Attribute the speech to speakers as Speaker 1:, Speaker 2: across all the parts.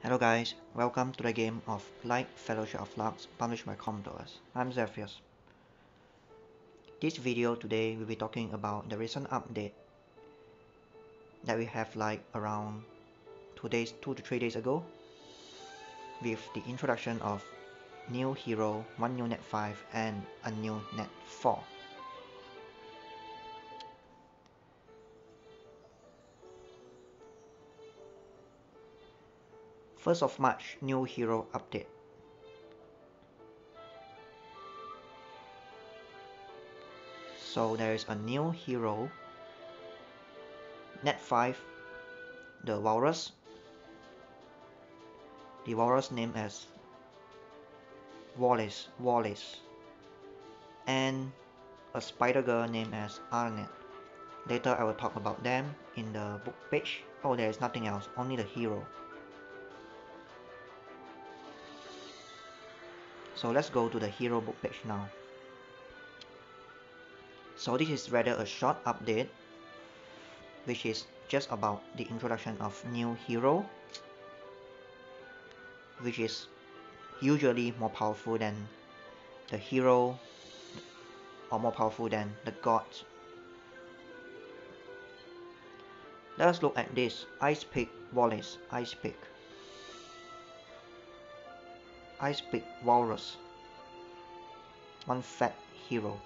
Speaker 1: Hello guys, welcome to the game of Light Fellowship of Loux published by Commodores. I'm Zephyrs. This video today we'll be talking about the recent update that we have like around 2 to 3 days ago with the introduction of new hero, one new net 5 and a new net 4. First of March, new hero update. So there is a new hero, net 5, the Walrus. The Walrus named as Wallace, and a spider girl named as Arnette. Later I will talk about them in the book page. Oh, there is nothing else, only the hero. So let's go to the hero book page now. So this is rather a short update, which is just about the introduction of new hero, which is usually more powerful than the hero or more powerful than the gods. Let us look at this Ice Peak Wallace, Ice Peak Walrus, one fat hero.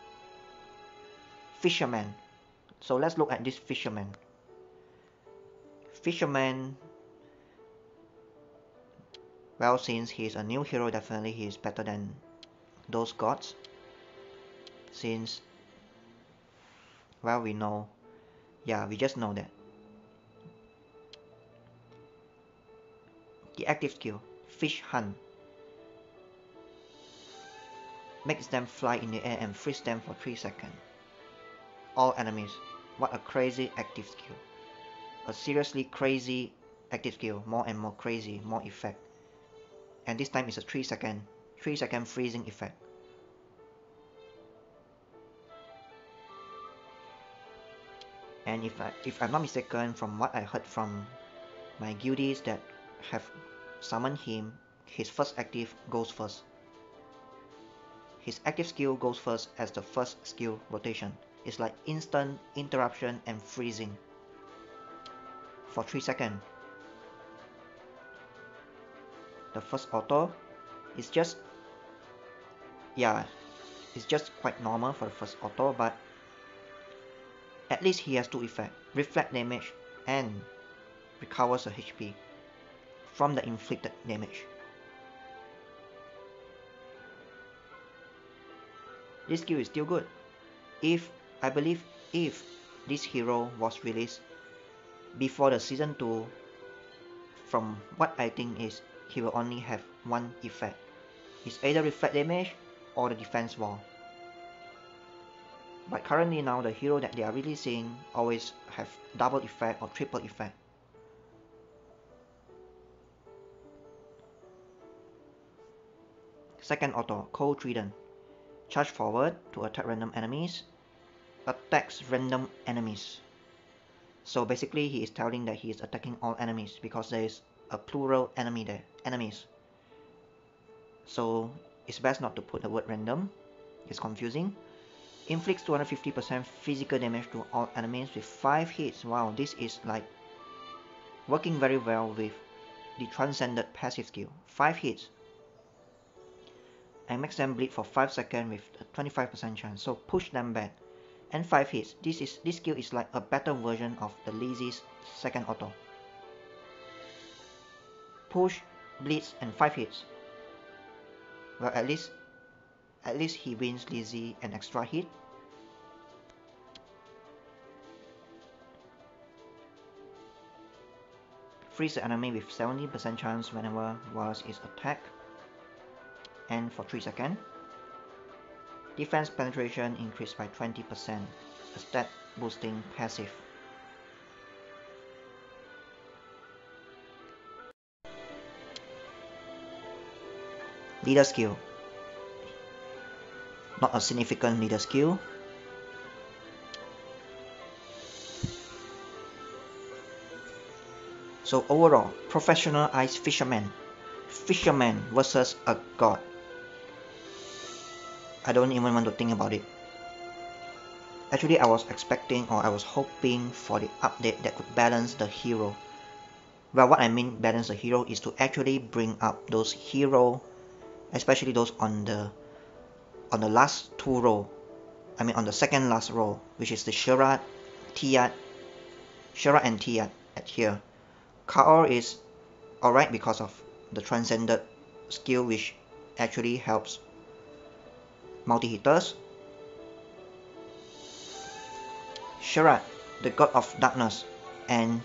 Speaker 1: Fisherman. So let's look at this fisherman. Well, since he's a new hero, definitely he is better than those gods. Since, well, we just know that. The active skill, Fish Hunt, makes them fly in the air and freeze them for 3 seconds. All enemies. What a crazy active skill. A seriously crazy active skill. More and more crazy, more effect. And this time it's a 3 second freezing effect. And if I'm not mistaken, from what I heard from my guildies that have summoned him, his first active goes first. His active skill goes first as the first skill rotation. It's like instant interruption and freezing for 3 seconds. The first auto is just, it's just quite normal for the first auto, but at least he has 2 effects, reflect damage and recovers a HP from the inflicted damage. This skill is still good. I believe if this hero was released before the season 2, from what I think is he will only have one effect. It's either reflect damage or the defense wall. But currently now the hero that they are releasing always have double effect or triple effect. Second auto, Cold Trident. Charge forward to attack random enemies. Attacks random enemies. So basically he is telling that he is attacking all enemies because there is a plural enemy there, enemies. So it's best not to put the word random, it's confusing. Inflicts 250% physical damage to all enemies with 5 hits. Wow, this is like working very well with the Transcended passive skill. 5 hits. And makes them bleed for 5 seconds with a 25% chance. So push them back. And 5 hits. This skill is like a better version of the Lizzie's second auto. Push, bleeds, and 5 hits. Well, at least he wins Lizzie an extra hit. Freeze the enemy with 70% chance whenever Wallace is attacked. And for 3 seconds. Defense penetration increased by 20%, a stat boosting passive. Leader skill. Not a significant leader skill. So overall, professional ice fisherman. Fisherman versus a god. I don't even want to think about it. Actually, I was expecting or I was hoping for the update that could balance the hero. Well, what I mean balance the hero is to actually bring up those hero, especially those on the last two row. I mean on the second last row, which is the Sherat, Tiat, Sherat and Tiat at here. Kaor is alright because of the transcended skill, which actually helps multi-hitters. Sherat, the god of darkness, and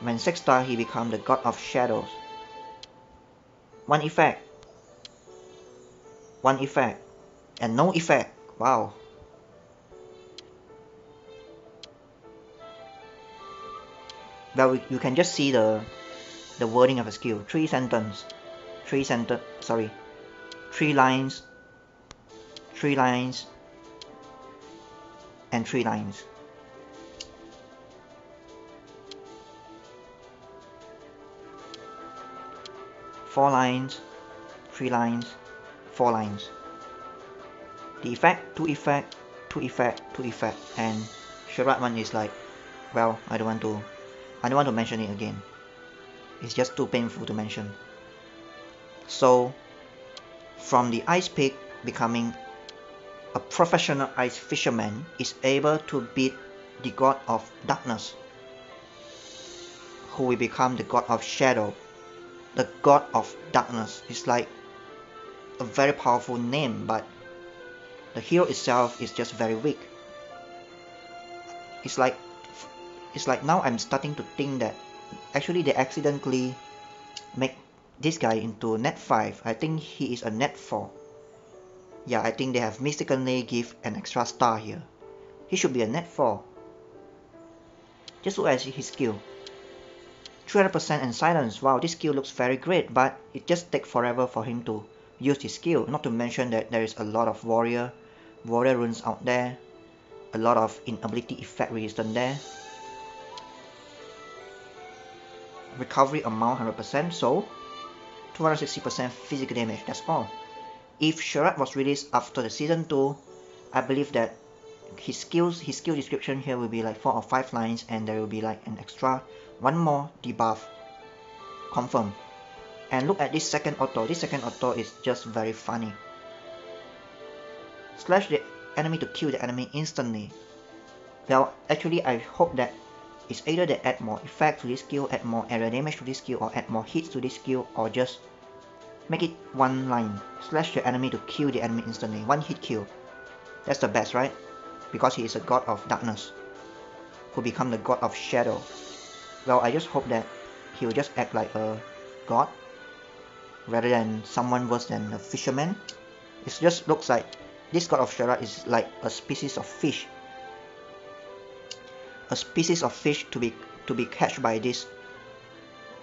Speaker 1: when 6-star he becomes the god of shadows. One effect, and no effect. Wow. Well, you can just see the wording of the skill. 3 lines, 3 lines, and 3 lines. Four lines, 3 lines, 4 lines. The effect, 2 effect, 2 effect, 2 effect, and Sherat one is like, well, I don't want to mention it again. It's just too painful to mention. So, from the ice pig becoming a professional ice fisherman is able to beat the god of darkness, who will become the god of shadow. The god of darkness is like a very powerful name, but the hero itself is just very weak. It's like now I'm starting to think that actually they accidentally make this guy into net 5. I think he is a net 4. Yeah, I think they have mistakenly give an extra star here. He should be a net 4. Just look at his skill. 300% and silence. Wow, this skill looks very great, but it just takes forever for him to use his skill. Not to mention that there is a lot of warrior runes out there, a lot of inability effect resistance there. Recovery amount 100%, so 260% physical damage, that's all. If Sherat was released after the season 2, I believe that his skill description here will be like 4 or 5 lines, and there will be like an extra one more debuff. Confirm. And look at this second auto. This second auto is just very funny. Slash the enemy to kill the enemy instantly. Well, actually I hope that it's either they add more effect to this skill, add more area damage to this skill, or add more hits to this skill, or just make it one line. Slash the enemy to kill the enemy instantly. One hit kill. That's the best, right? Because he is a god of darkness, who become the god of shadow. Well, I just hope that he will just act like a god, rather than someone worse than a fisherman. It just looks like this god of Sherat is like a species of fish. A species of fish to be catched by this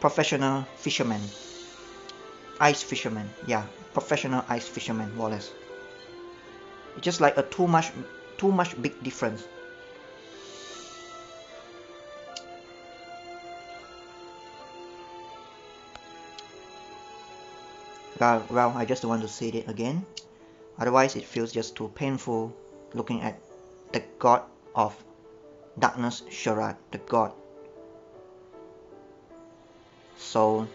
Speaker 1: professional fisherman. Ice fisherman, yeah, professional ice fisherman, Wallace. It's just like a too much big difference. Well, I just don't want to say it again. Otherwise, it feels just too painful looking at the god of darkness, Sherat, the god. So,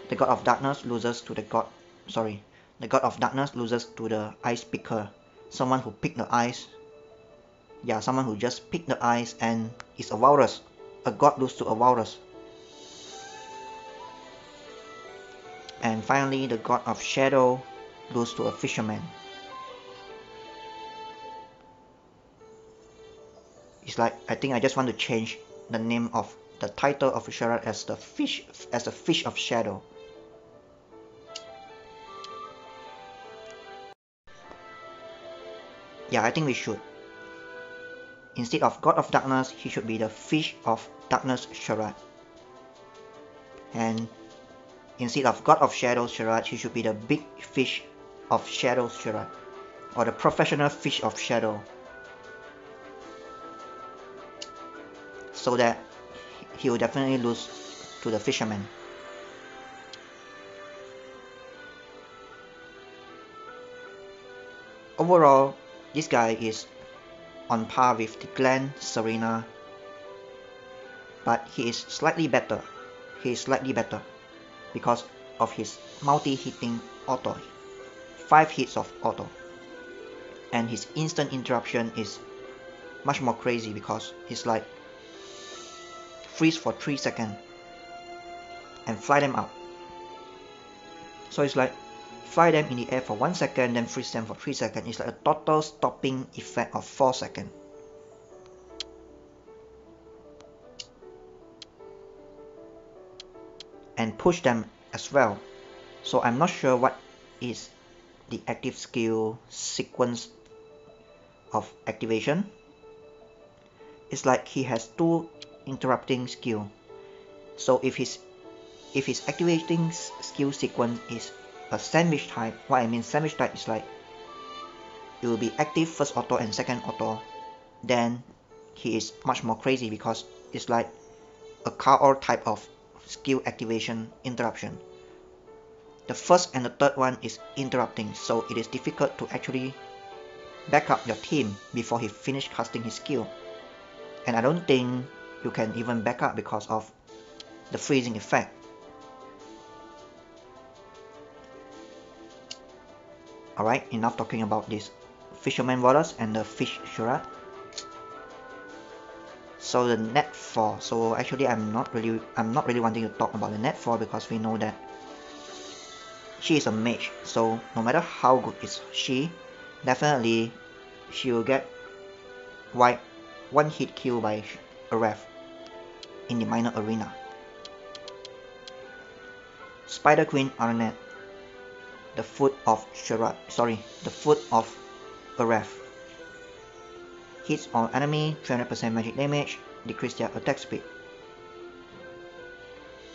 Speaker 1: the god of darkness loses to the god. Sorry, the god of darkness loses to the ice picker. Someone who picked the ice. Yeah, someone who just picked the ice and is a walrus. A god loses to a walrus. And finally, the god of shadow loses to a fisherman. It's like, I think I just want to change the name of the title of Sherat as the fish of shadow. Yeah, I think we should. Instead of god of darkness, he should be the fish of darkness Sherat. And instead of god of shadows Sherat, he should be the big fish of shadows Sherat, or the professional fish of shadow. So that he will definitely lose to the fisherman. Overall, this guy is on par with the Glenn Serena, but he is slightly better. He is slightly better because of his multi-hitting auto, 5 hits of auto, and his instant interruption is much more crazy because it's like freeze for 3 seconds and fly them out. So it's like fly them in the air for 1 second, then freeze them for 3 seconds. It's like a total stopping effect of 4 seconds. And push them as well. So I'm not sure what is the active skill sequence of activation. It's like he has 2 interrupting skill. So if his activating skill sequence is a sandwich type, what I mean sandwich type is like it will be active first auto and second auto, then he is much more crazy because it's like a KO type of skill activation interruption. The first and the third one is interrupting, so it is difficult to actually back up your team before he finished casting his skill. And I don't think you can even back up because of the freezing effect. Alright, enough talking about this Fisherman Wallace and the Fish Charade. So the net 4. So actually I'm not really wanting to talk about the net 4 because we know that she is a mage. So no matter how good is she, definitely she will get wiped 1 hit kill by a ref in the minor arena. Spider Queen Arnette, the foot of the foot of a ref. Hits on enemy 300% magic damage, decrease their attack speed,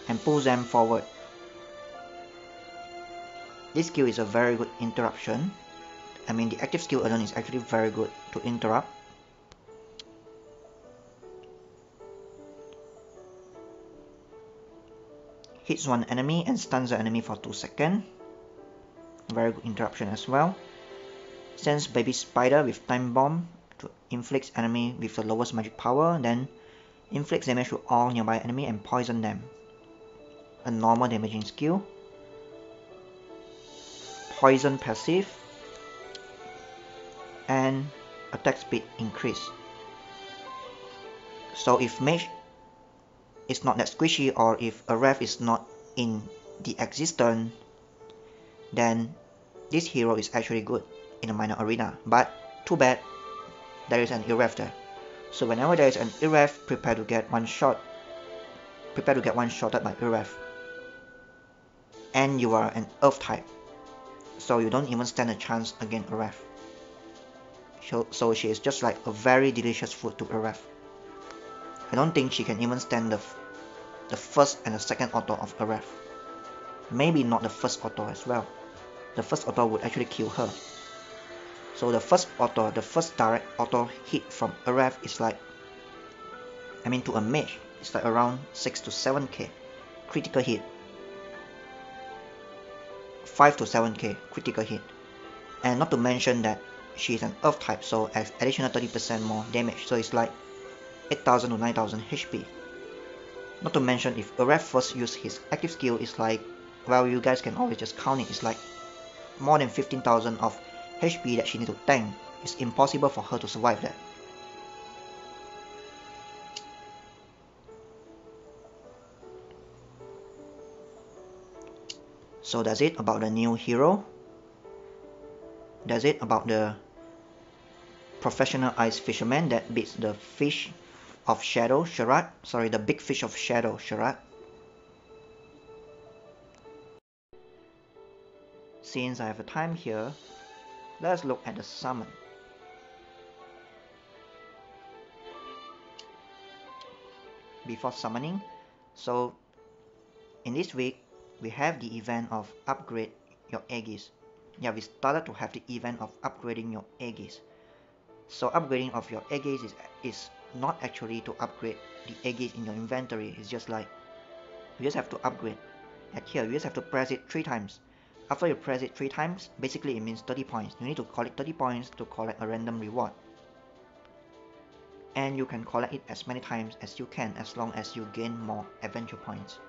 Speaker 1: and pulls them forward. This skill is a very good interruption. I mean the active skill alone is actually very good to interrupt. Hits one enemy and stuns the enemy for 2 seconds. Very good interruption as well. Sends baby spider with time bomb to inflict enemy with the lowest magic power, then inflicts damage to all nearby enemy and poison them. A normal damaging skill. Poison passive. And attack speed increase. So if mage is not that squishy, or if a ref is not in the existence, then this hero is actually good in a minor arena. But too bad there is an irref there. So whenever there is an irref, prepare to get one shotted by irref. And you are an earth type, so you don't even stand a chance against a ref. So she is just like a very delicious food to a ref. I don't think she can even stand the first and the second auto of a ref. Maybe not the first auto as well. The first auto would actually kill her. So the first direct auto hit from a ref is like, I mean to a mage, it's like around 6 to 7k critical hit. 5 to 7k critical hit. And not to mention that she is an earth type, so additional 30% more damage, so it's like 8000 to 9000 HP. Not to mention if a ref first use his active skill, is like, well, you guys can always just count it, it's like more than 15,000 of HP that she need to tank. It's impossible for her to survive that. So that's it about the new hero. That's it about the professional ice fisherman that beats the fish of shadow charade. Sorry, the big fish of shadow charade. Since I have a time here, let's look at the summon. Before summoning, so in this week we have the event of upgrade your Aegis. Yeah, we started to have the event of upgrading your Aegis. So upgrading of your Aegis is not actually to upgrade the Aegis in your inventory. It's just like you just have to upgrade. At here, you just have to press it 3 times. After you press it 3 times, basically it means 30 points. You need to collect 30 points to collect a random reward. And you can collect it as many times as you can as long as you gain more adventure points.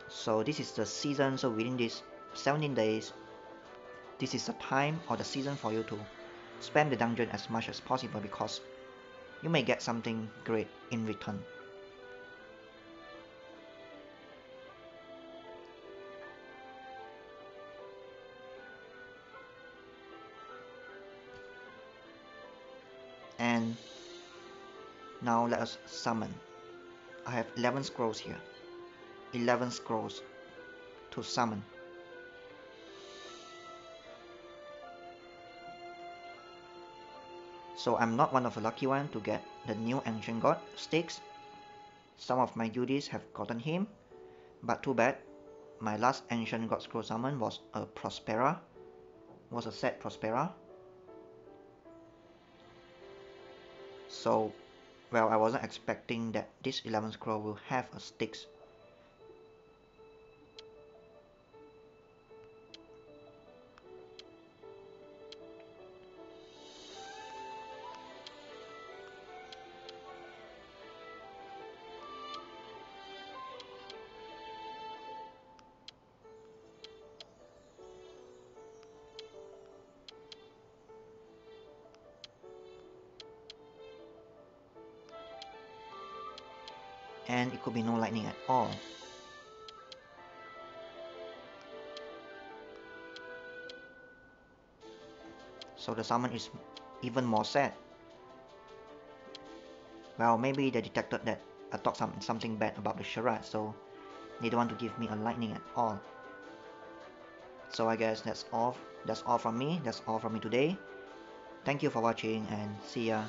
Speaker 1: So this is the season, so within these 17 days, this is the time or the season for you to spam the dungeon as much as possible because you may get something great in return. And now let us summon. I have 11 scrolls here. 11 scrolls to summon. So I'm not one of the lucky ones to get the new Ancient God sticks. Some of my duties have gotten him, but too bad. My last Ancient God scroll summon was a Prospera, was a set Prospera. So, well, I wasn't expecting that this 11 scroll will have a sticks. And it could be no lightning at all. So the summon is even more sad. Well, maybe they detected that I talked something bad about the charade, so they don't want to give me a lightning at all. So I guess that's all from me. That's all from me today. Thank you for watching and see ya.